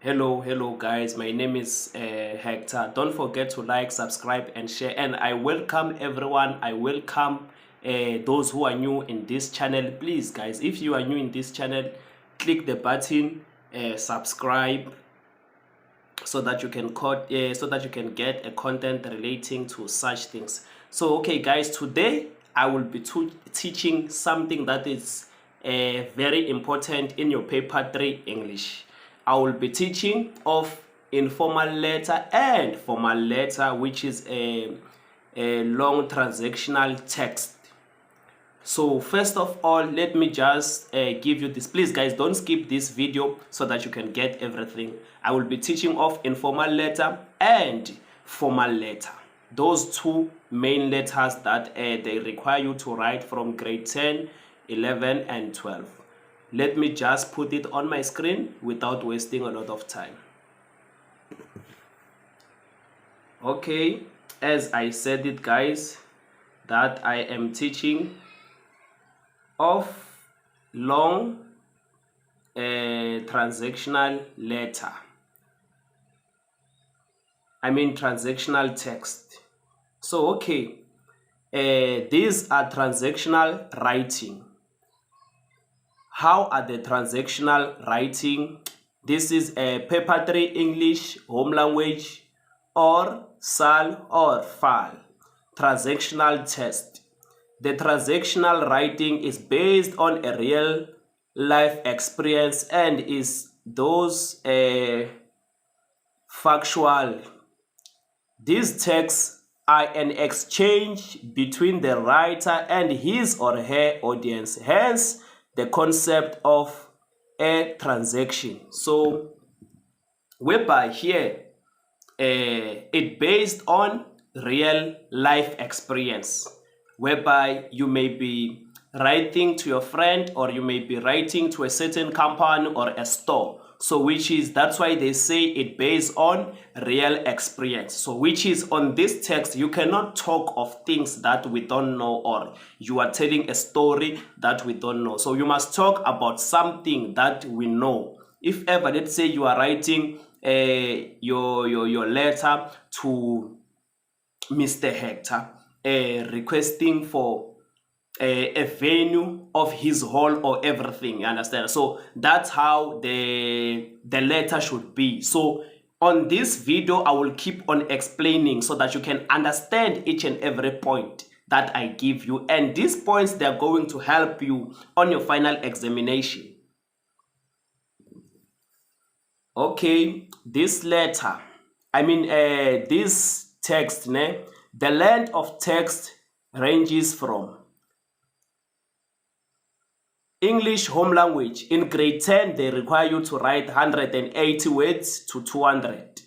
Hello guys, my name is Hector. Don't forget to like, subscribe and share, and I welcome everyone. I welcome those who are new in this channel. Please guys, if you are new in this channel, click the button subscribe so that you can get a content relating to such things. So okay guys, today I will be teaching something that is very important in your paper 3 English. I will be teaching of informal letter and formal letter, which is a long transactional text. So first of all, let me just give you this. Please guys, don't skip this video so that you can get everything. I will be teaching of informal letter and formal letter, those two main letters that they require you to write from grade 10, 11 and 12. Let me just put it on my screen without wasting a lot of time. Okay, as I said it guys, that I am teaching of long transactional letter. I mean transactional text. So okay, these are transactional writing. How are the transactional writing? This is a paper 3 English home language or SAL or FAL transactional test. The transactional writing is based on a real life experience and is those factual. These texts are an exchange between the writer and his or her audience, hence the concept of a transaction. So whereby here it based on real life experience, whereby you may be writing to your friend or you may be writing to a certain company or a store. So that's why they say it based on real experience. So which is on this text, you cannot talk of things that we don't know, or you are telling a story that we don't know. So you must talk about something that we know. If ever, let's say you are writing your letter to Mr. Hector, requesting for a venue of his hall or everything, you understand? So that's how the letter should be. So on this video I will keep on explaining so that you can understand each and every point that I give you, and these points, they are going to help you on your final examination. Okay, this letter, I mean this text, the length of text ranges from English home language. In grade 10, they require you to write 180 words to 200.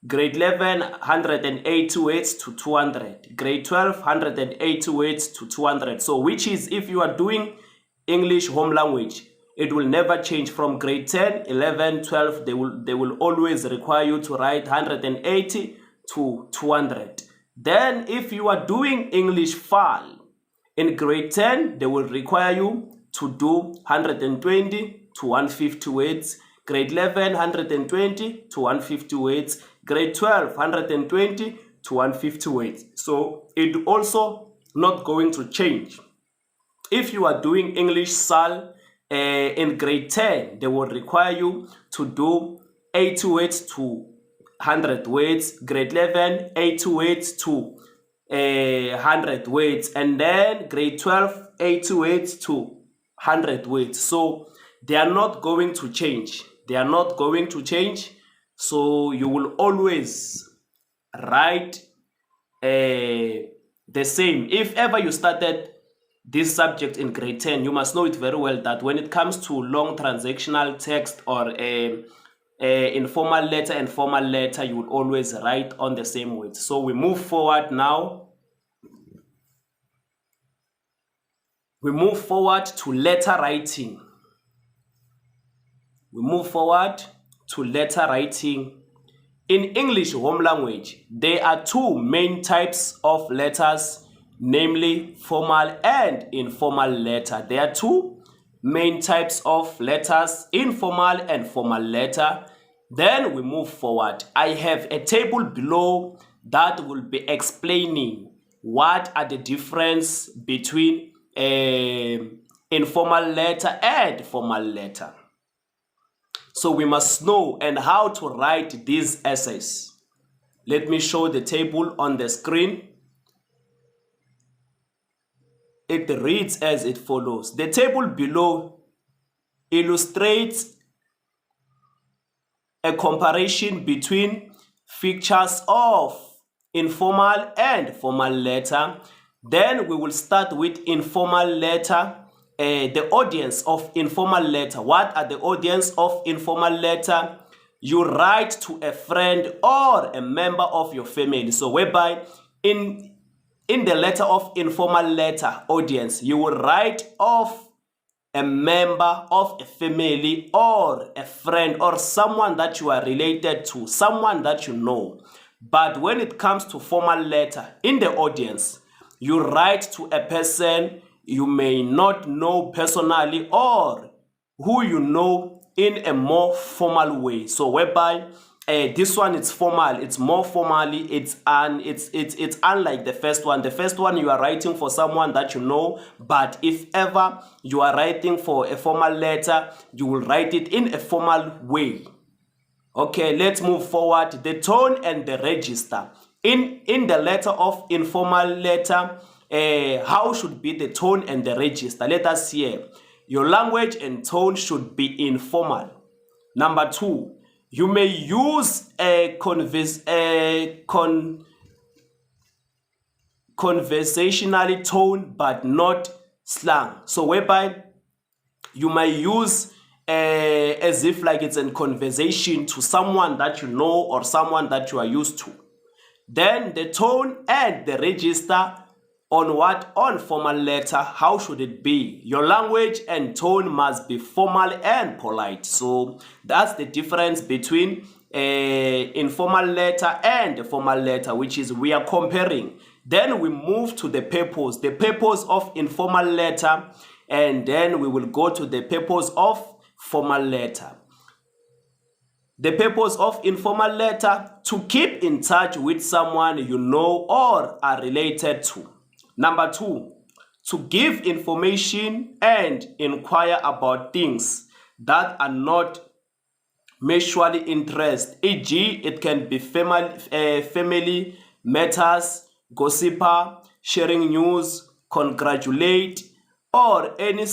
Grade 11, 180 words to 200. Grade 12, 180 words to 200. So which is, if you are doing English home language, it will never change from grade 10, 11, 12. They will always require you to write 180 to 200. Then if you are doing English FAL, in grade 10, they will require you to do 120 to 150 words. Grade 11, 120 to 150 words. Grade 12, 120 to 150 words. So it also not going to change. If you are doing English SAL in grade 10, they will require you to do 80 words to 100 words. Grade 11, 80 words to 100 words. And then grade 12, 80 words to 100 words. So they are not going to change. They are not going to change. So you will always write the same. If ever you started this subject in grade 10, you must know it very well that when it comes to long transactional text or informal letter and formal letter, you will always write on the same words. So we move forward now. We move forward to letter writing. We move forward to letter writing. In English home language, there are two main types of letters, namely formal and informal letter. There are two main types of letters, informal and formal letter. Then we move forward. I have a table below that will be explaining what are the difference between informal letter and formal letter. So we must know and how to write these essays. Let me show the table on the screen. It reads as it follows. The table below illustrates a comparison between features of informal and formal letter. Then we will start with informal letter. The audience of informal letter. What are the audience of informal letter? You write to a friend or a member of your family. So whereby in the letter of informal letter audience, you will write of a member of a family or a friend or someone that you are related to, someone that you know. But when it comes to formal letter, in the audience, you write to a person you may not know personally or who you know in a more formal way. So whereby this one is formal, it's more formally, it's unlike the first one. The first one you are writing for someone that you know, but if ever you are writing for a formal letter, you will write it in a formal way. Okay, let's move forward. The tone and the register. In the letter of informal letter, how should be the tone and the register? Let us hear. Your language and tone should be informal. Number 2, you may use a conversational tone but not slang. So whereby you may use as if like it's a conversation to someone that you know or someone that you are used to. Then the tone and the register on what? On formal letter, how should it be? Your language and tone must be formal and polite. So that's the difference between informal letter and the formal letter, which is we are comparing. Then we move to the purpose. The purpose of informal letter, and then we will go to the purpose of formal letter. The purpose of informal letter, to keep in touch with someone you know or are related to. Number 2, to give information and inquire about things that are not mutually interest, e.g. it can be family matters, gossiper, sharing news, congratulate, or any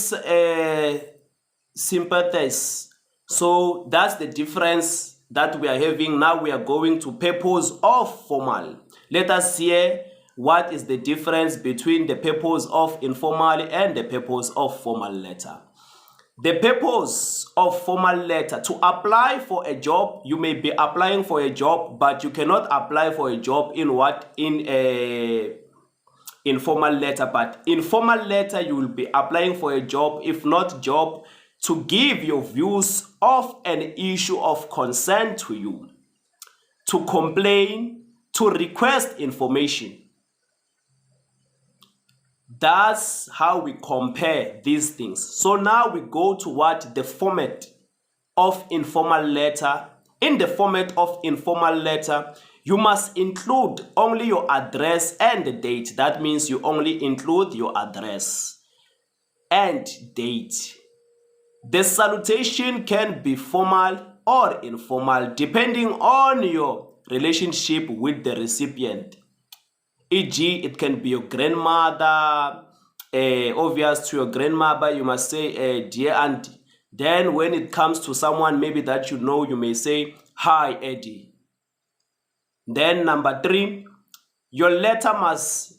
sympathies. So that's the difference that we are having. Now we are going to purpose of formal. Let us hear what is the difference between the purpose of informal and the purpose of formal letter. The purpose of formal letter, to apply for a job. You may be applying for a job, but you cannot apply for a job in what? In a informal letter. But in formal letter, you will be applying for a job, if not job, to give your views of an issue of concern to you, to complain, to request information. That's how we compare these things. So now we go to what? The format of informal letter. In the format of informal letter, you must include only your address and the date. That means you only include your address and date. The salutation can be formal or informal depending on your relationship with the recipient. E.g., it can be your grandmother. Obvious to your grandmother, you must say, dear auntie. Then when it comes to someone maybe that you know, you may say, hi, Eddie. Then number 3, your letter must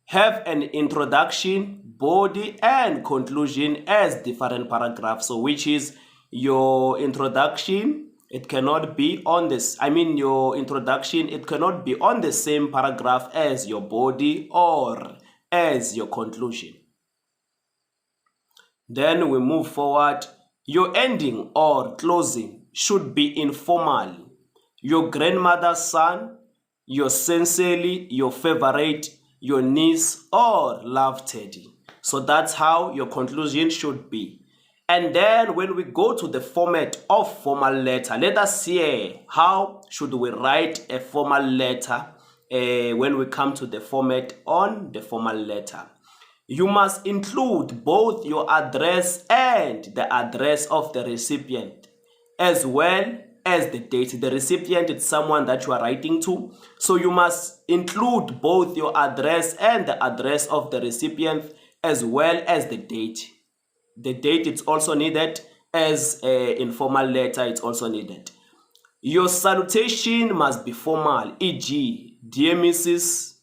have an introduction, body, and conclusion as different paragraphs. So which is your introduction. It cannot be on this. Your introduction, it cannot be on the same paragraph as your body or as your conclusion. Then we move forward. Your ending or closing should be informal. Your grandmother's son, your sincerely, your favorite, your niece, or love Teddy. So that's how your conclusion should be. And then when we go to the format of formal letter, let us see how should we write a formal letter when we come to the format on the formal letter. You must include both your address and the address of the recipient, as well as the date. The recipient is someone that you are writing to, so you must include both your address and the address of the recipient, as well as the date. The date is also needed, as in formal letter it's also needed. Your salutation must be formal, e.g. Dear Mrs.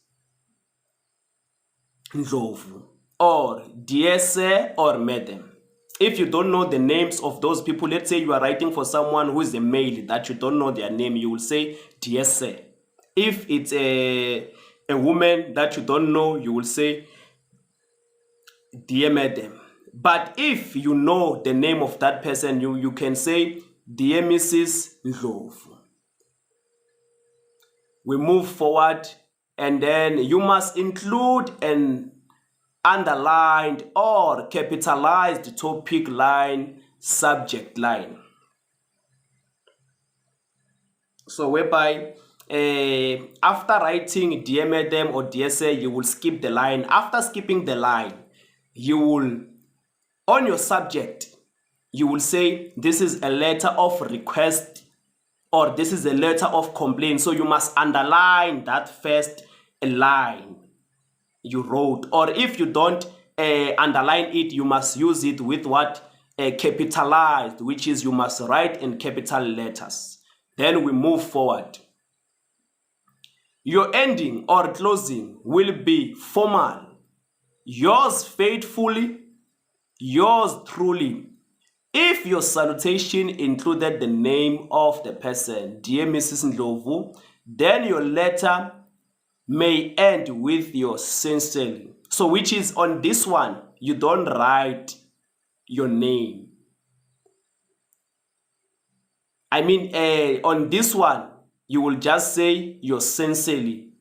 Ndlovu, or dear sir or madam. If you don't know the names of those people, let's say you are writing for someone who is a male that you don't know their name, you will say dear sir. If it's a woman that you don't know, you will say dear madam. But if you know the name of that person, you can say dear Mrs. Ndlovu. We move forward, and then you must include an underlined or capitalized topic line, subject line. So whereby after writing dear madam or dear sir, you will skip the line. After skipping the line, you will, on your subject, you will say this is a letter of request or this is a letter of complaint. So you must underline that first line you wrote, or if you don't underline it, you must use it with what? Capitalized, which is you must write in capital letters. Then we move forward. Your ending or closing will be formal. Yours faithfully, yours truly. If your salutation included the name of the person, dear Mrs. Ndlovu, then your letter may end with your sincerely. So which is on this one, you don't write your name. I mean, on this one, you will just say your sincerely.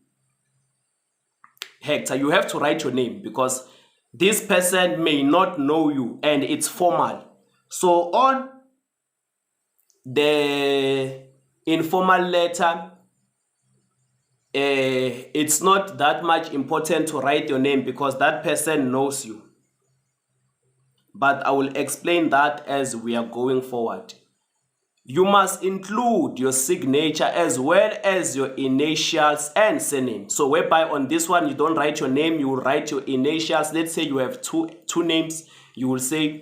Hector, you have to write your name because this person may not know you and it's formal. So on the informal letter, it's not that much important to write your name because that person knows you. But I will explain that as we are going forward. You must include your signature as well as your initials and surname. So whereby on this one, you don't write your name, you will write your initials. Let's say you have two names, you will say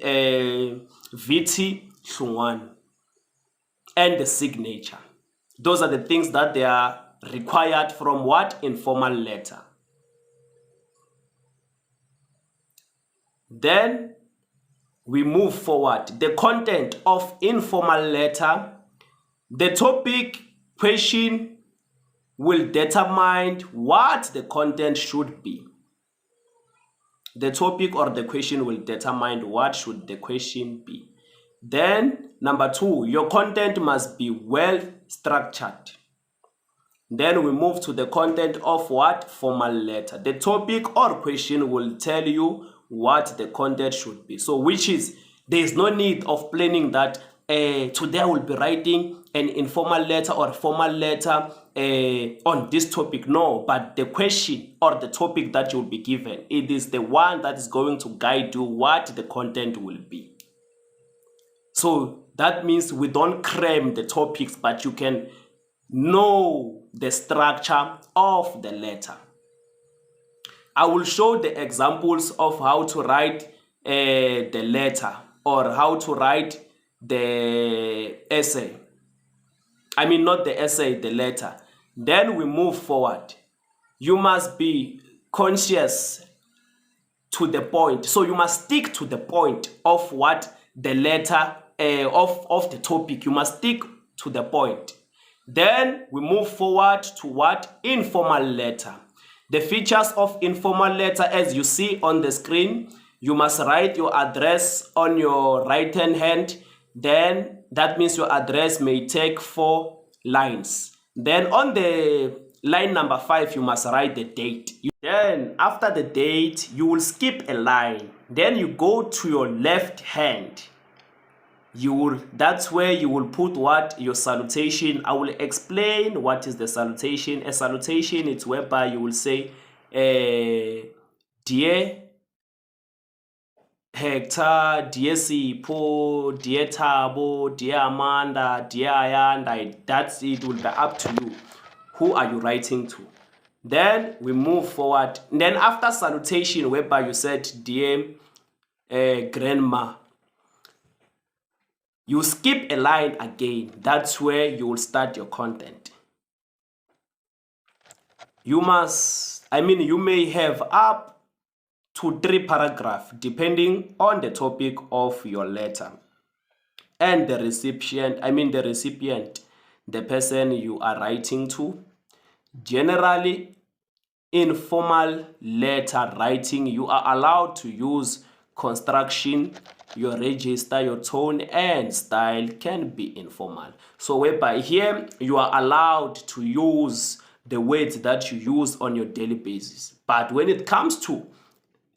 VT Shungwan and the signature. Those are the things that they are required from what? Informal letter. Then we move forward. The content of informal letter, the topic question will determine what the content should be. The topic or the question will determine what should the question be. Then number 2, your content must be well structured. Then we move to the content of what? Formal letter. The topic or question will tell you what the content should be. So which is, there is no need of planning that today I will be writing an informal letter or formal letter on this topic. No, but the question or the topic that you'll be given, it is the one that is going to guide you what the content will be. So that means we don't cram the topics, but you can know the structure of the letter. I will show the examples of how to write the letter or how to write the essay. I mean, not the essay, the letter. Then we move forward. You must be conscious to the point. So you must stick to the point of what the letter of the topic. You must stick to the point. Then we move forward to what? Informal letter. The features of informal letter, as you see on the screen, you must write your address on your right hand. Then that means your address may take 4 lines. Then on the line number 5, you must write the date. Then after the date, you will skip a line. Then you go to your left hand. that's where you will put what? Your salutation. I will explain what is the salutation. A salutation is whereby you will say, dear Hector, dear Sipo, dear Tabo, dear Amanda, dear Ayanda. That's it. Will be up to you. Who are you writing to? Then we move forward. Then after salutation, whereby you said, dear grandma, you skip a line again. That's where you will start your content. You may have up to 3 paragraphs depending on the topic of your letter and the recipient, the person you are writing to. Generally, informal letter writing, you are allowed to use construction, your register, your tone and style can be informal. So whereby here you are allowed to use the words that you use on your daily basis. But when it comes to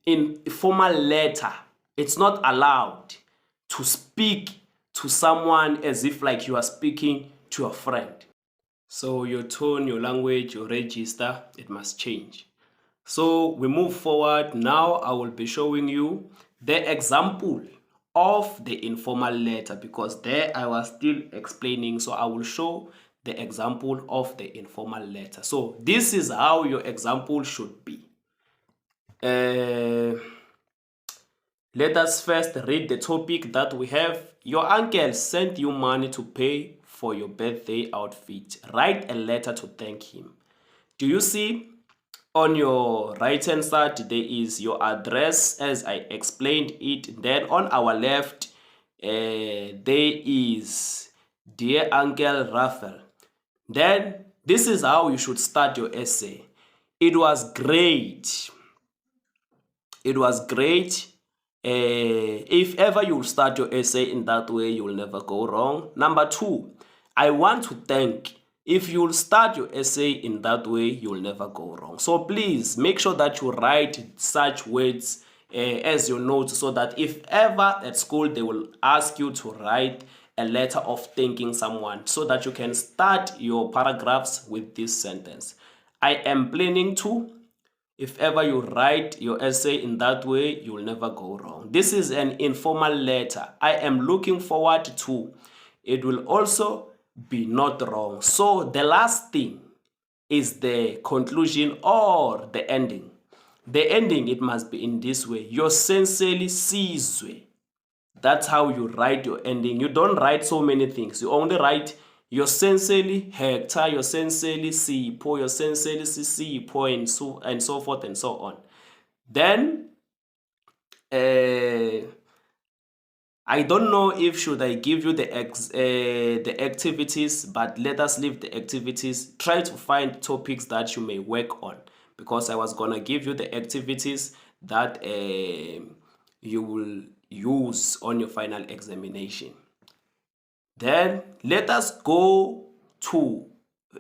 informal letter, it's not allowed to speak to someone as if like you are speaking to a friend. So your tone, your language, your register, it must change. So we move forward. Now I will be showing you the example of the informal letter, because there I was still explaining. So I will show the example of the informal letter. So this is how your example should be. Let us first read the topic that we have. Your uncle sent you money to pay for your birthday outfit. Write a letter to thank him. Do you see? On your right hand side, there is your address as I explained it. Then on our left, there is Dear Uncle Raphael. Then this is how you should start your essay. It was great. It was great. If ever you start your essay in that way, you will never go wrong. Number 2, I want to thank. If you'll start your essay in that way, you'll never go wrong. So please make sure that you write such words as your notes, so that if ever at school they will ask you to write a letter of thanking someone, so that you can start your paragraphs with this sentence. I am planning to. If ever you write your essay in that way, you will never go wrong. This is an informal letter. I am looking forward to. It will also be not wrong. So the last thing is the conclusion or the ending. The ending, it must be in this way. Your sincerely sizwe. That's how you write your ending. You don't write so many things. You only write your sincerely Hector, your sincerely Sipo, your sincerely Sipo, and so forth and so on. Then I don't know if should I give you the activities, but let us leave the activities. Try to find topics that you may work on, because I was gonna give you the activities that you will use on your final examination. Then let us go to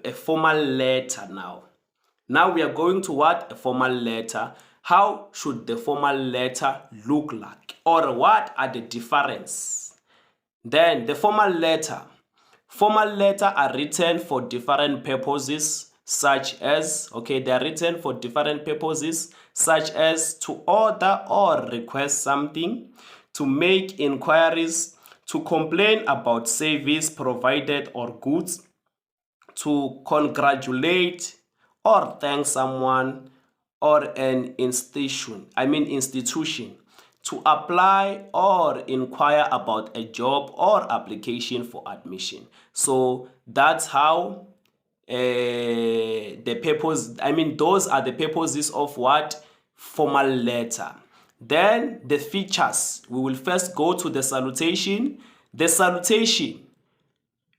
a formal letter now. Now we are going to what? A formal letter. How should the formal letter look like? Or what are the differences? Then the formal letter. Formal letter are written for different purposes, such as, they are written for different purposes, such as to order or request something, to make inquiries, to complain about service provided or goods, to congratulate or thank someone or an institution, to apply or inquire about a job or application for admission. So that's how the purpose, those are the purposes of what? Formal letter. Then the features. We will first go to the salutation. The salutation,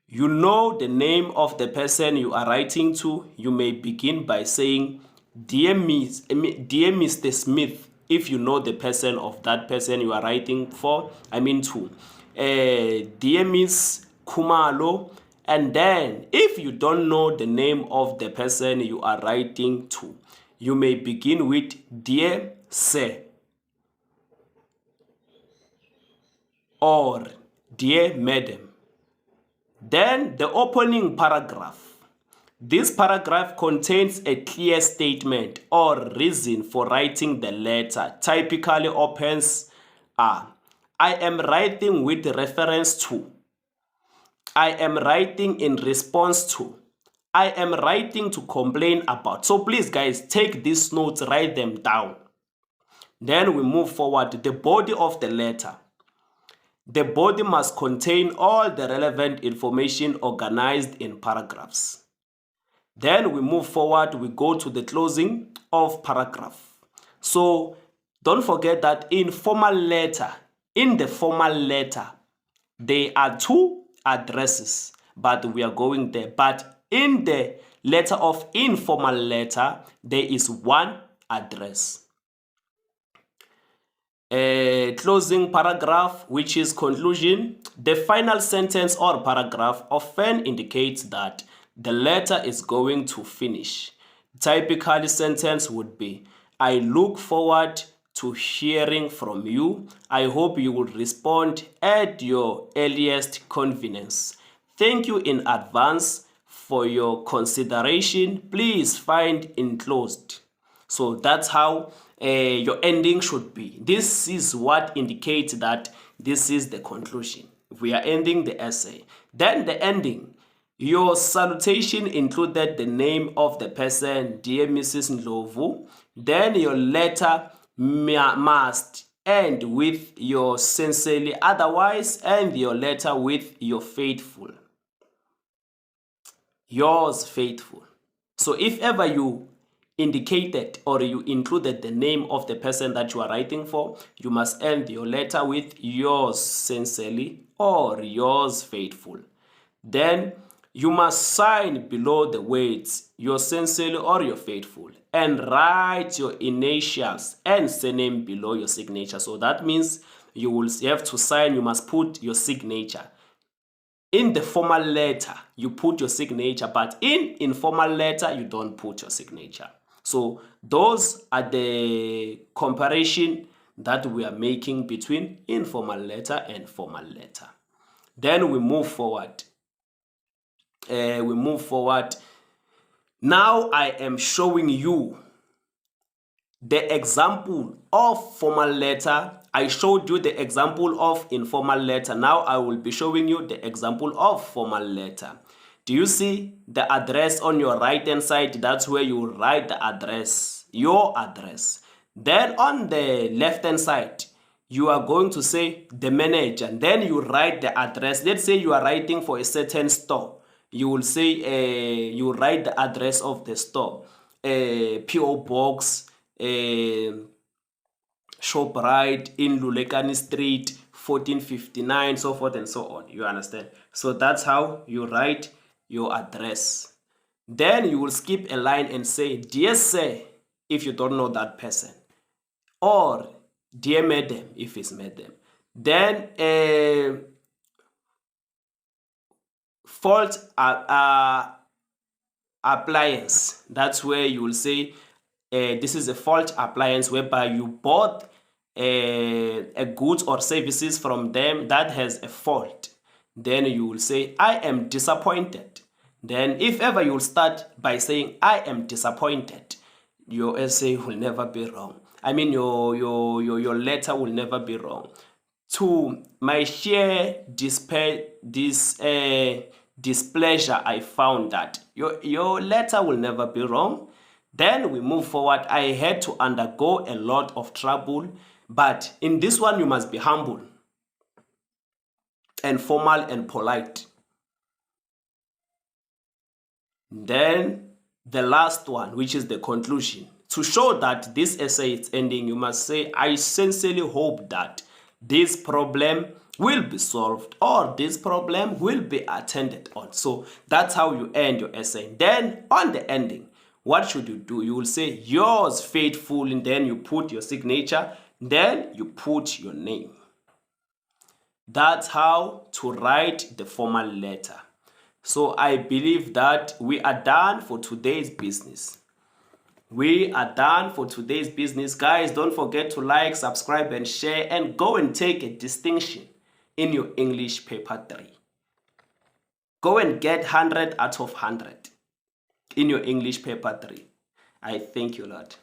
you know the name of the person you are writing to. You may begin by saying, Dear Mr. Smith, if you know the person of that person you are writing for, to. Dear Miss Kumalo. And then, if you don't know the name of the person you are writing to, you may begin with Dear Sir, or Dear Madam. Then the opening paragraph. This paragraph contains a clear statement or reason for writing the letter. Typically opens are, I am writing with reference to, I am writing in response to, I am writing to complain about. So please guys, take these notes, write them down. Then we move forward. The body of the letter. The body must contain all the relevant information organized in paragraphs. Then we move forward, we go to the closing of paragraph. So don't forget that in the formal letter, there are two addresses, but we are going there. But in the letter of informal letter, there is one address. Closing paragraph, which is conclusion. The final sentence or paragraph often indicates that the letter is going to finish. Typically, sentence would be, I look forward to hearing from you. I hope you will respond at your earliest convenience. Thank you in advance for your consideration. Please find enclosed. So that's how your ending should be. This is what indicates that this is the conclusion. We are ending the essay. Then the ending. Your salutation included the name of the person, dear Mrs. Ndlovu. Then your letter must end with your sincerely, otherwise end your letter with your faithful. Yours faithful. So if ever you indicated or you included the name of the person that you are writing for, you must end your letter with yours sincerely or yours faithful. Then you must sign below the words yours sincerely or your faithful and write your initials and surname below your signature. So that means you will have to sign, you must put your signature. In the formal letter, you put your signature, but in informal letter, you don't put your signature. So those are the comparison that we are making between informal letter and formal letter. Then we move forward. Now I am showing you the example of formal letter. I showed you the example of informal letter. Now I will be showing you the example of formal letter. Do you see the address on your right hand side? That's where you write the address, your address. Then on the left hand side, you are going to say the manager, and then you write the address. Let's say you are writing for a certain store. You will say, you write the address of the store, P.O. Box, ShopRite in Lulekani Street, 1459, so forth and so on. You understand? So that's how you write your address. Then you will skip a line and say, dear sir, if you don't know that person, or dear madam, if it's madam. Then fault appliance. That's where you will say this is a fault appliance whereby you bought a goods or services from them that has a fault. Then you will say, I am disappointed. Then if ever you will start by saying, I am disappointed, your essay will never be wrong. I mean, your letter will never be wrong. To my sheer displeasure, I found that your letter will never be wrong. Then we move forward. I had to undergo a lot of trouble, but in this one you must be humble and formal and polite. Then the last one, which is the conclusion. To show that this essay is ending, you must say, I sincerely hope that this problem will be solved or this problem will be attended on. So that's how you end your essay. Then on the ending, what should you do? You will say yours faithful, and then you put your signature, then you put your name. That's how to write the formal letter. So I believe that we are done for today's business. We are done for today's business. Guys, don't forget to like, subscribe, and share, and go and take a distinction in your English paper 3. Go and get 100 out of 100 in your English paper 3. I thank you, Lord.